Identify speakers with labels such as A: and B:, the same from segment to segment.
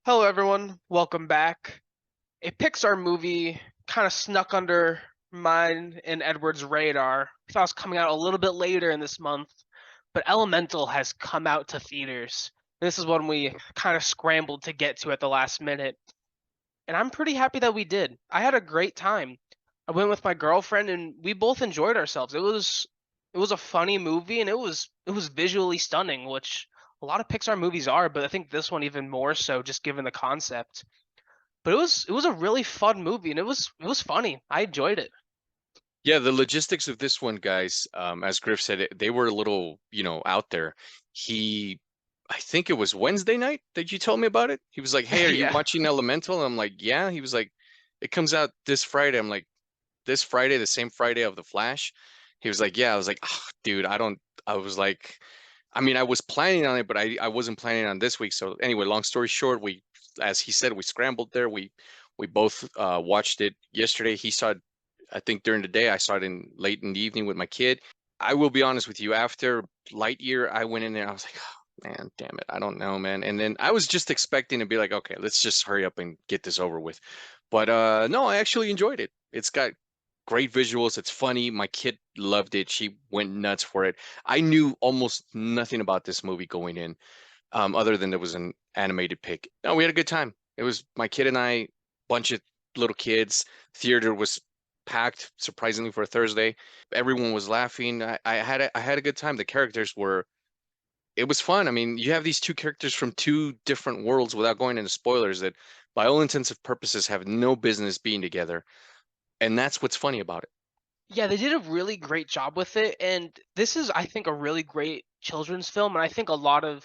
A: Hello, everyone. Welcome back. A Pixar movie kind of snuck under mine and Edward's radar. I thought it was coming out a little bit later in this month, but Elemental has come out to theaters. This is one we kind of scrambled to get to at the last minute, and I'm pretty happy that we did. I had a great time. I went with my girlfriend, and we both enjoyed ourselves. It was a funny movie, and it was visually stunning, which a lot of Pixar movies are, but I think this one even more so, just given the concept. But it was a really fun movie, and it was funny. I enjoyed it.
B: Yeah, the logistics of this one, guys, as Griff said, they were a little, out there. I think it was Wednesday night that you told me about it. He was like, "Hey, are you
A: Yeah.
B: watching Elemental?" I'm like, "Yeah." He was like, "It comes out this Friday." I'm like, "This Friday, the same Friday of The Flash?" He was like, "Yeah." I was like, oh, "Dude, I don't." I was like, I mean, I was planning on it, but I wasn't planning on this week. So anyway, long story short, as he said, we scrambled there. We both watched it yesterday. He saw it, I think during the day. I saw it in late in the evening with my kid. I will be honest with you. After Lightyear, I went in there. I was like, oh, man, damn it, I don't know, man. And then I was just expecting to be like, okay, let's just hurry up and get this over with. But no, I actually enjoyed it. It's got great visuals. It's funny. My kid loved it. She went nuts for it. I knew almost nothing about this movie going in, other than there was an animated pic. No, we had a good time. It was my kid and I, bunch of little kids. Theater was packed, surprisingly for a Thursday. Everyone was laughing. I had a good time. The characters were it was fun. I mean, you have these two characters from two different worlds without going into spoilers that by all intents and purposes have no business being together. And that's what's funny about it.
A: Yeah, they did a really great job with it, and this is, I think, a really great children's film, and I think a lot of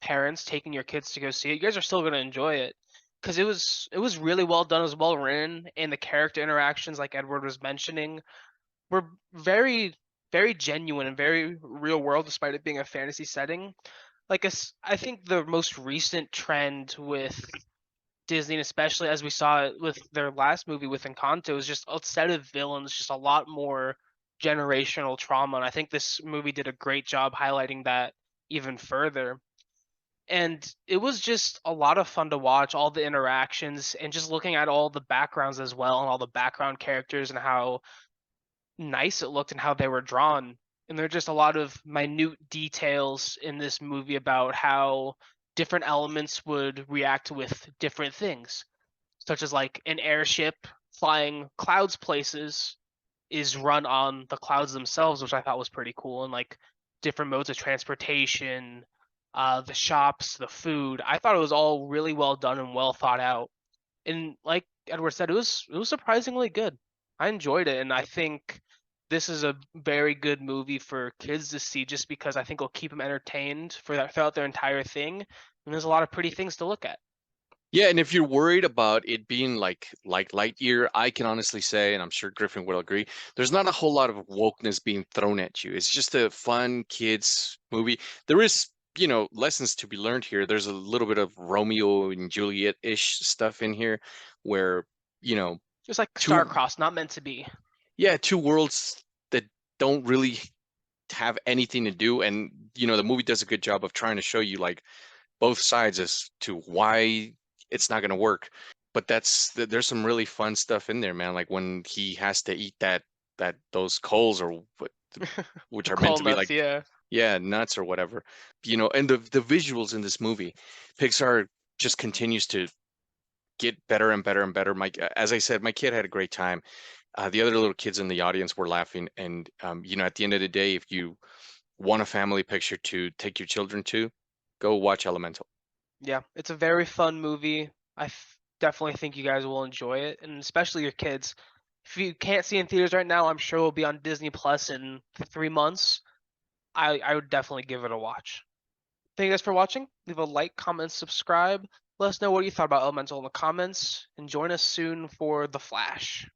A: parents taking your kids to go see it, you guys are still gonna enjoy it, because it was really well done, it was well written, and the character interactions, like Edward was mentioning, were very genuine and very real world, despite it being a fantasy setting. I think the most recent trend with Disney, and especially as we saw it with their last movie with Encanto, is just instead of villains, just a lot more generational trauma. And I think this movie did a great job highlighting that even further. And it was just a lot of fun to watch, all the interactions and just looking at all the backgrounds as well and all the background characters and how nice it looked and how they were drawn. And there are just a lot of minute details in this movie about how different elements would react with different things, such as like an airship flying clouds places is run on the clouds themselves, which I thought was pretty cool, and like different modes of transportation, the shops, the food. I thought it was all really well done and well thought out. And like Edward said, it was surprisingly good. I enjoyed it, and I think this is a very good movie for kids to see, just because I think it'll keep them entertained for that throughout their entire thing. And there's a lot of pretty things to look at.
B: Yeah, and if you're worried about it being like Lightyear, I can honestly say, and I'm sure Griffin will agree, there's not a whole lot of wokeness being thrown at you. It's just a fun kids movie. There is, lessons to be learned here. There's a little bit of Romeo and Juliet-ish stuff in here where, you know,
A: Just like
B: two
A: Starcross, not meant to be.
B: yeah, two worlds that don't really have anything to do. And, the movie does a good job of trying to show you like both sides as to why it's not going to work. But there's some really fun stuff in there, man. Like when he has to eat those coals or which
A: The
B: are meant
A: call
B: to be
A: nuts,
B: like,
A: yeah.
B: yeah, nuts or whatever. And the visuals in this movie, Pixar just continues to get better and better and better. As I said, my kid had a great time. The other little kids in the audience were laughing. And at the end of the day, if you want a family picture to take your children to, go watch Elemental.
A: Yeah, it's a very fun movie. Definitely think you guys will enjoy it, and especially your kids. If you can't see it in theaters right now, I'm sure it'll be on Disney Plus in 3 months. I would definitely give it a watch. Thank you guys for watching. Leave a like, comment, subscribe. Let us know what you thought about Elemental in the comments, and join us soon for The Flash.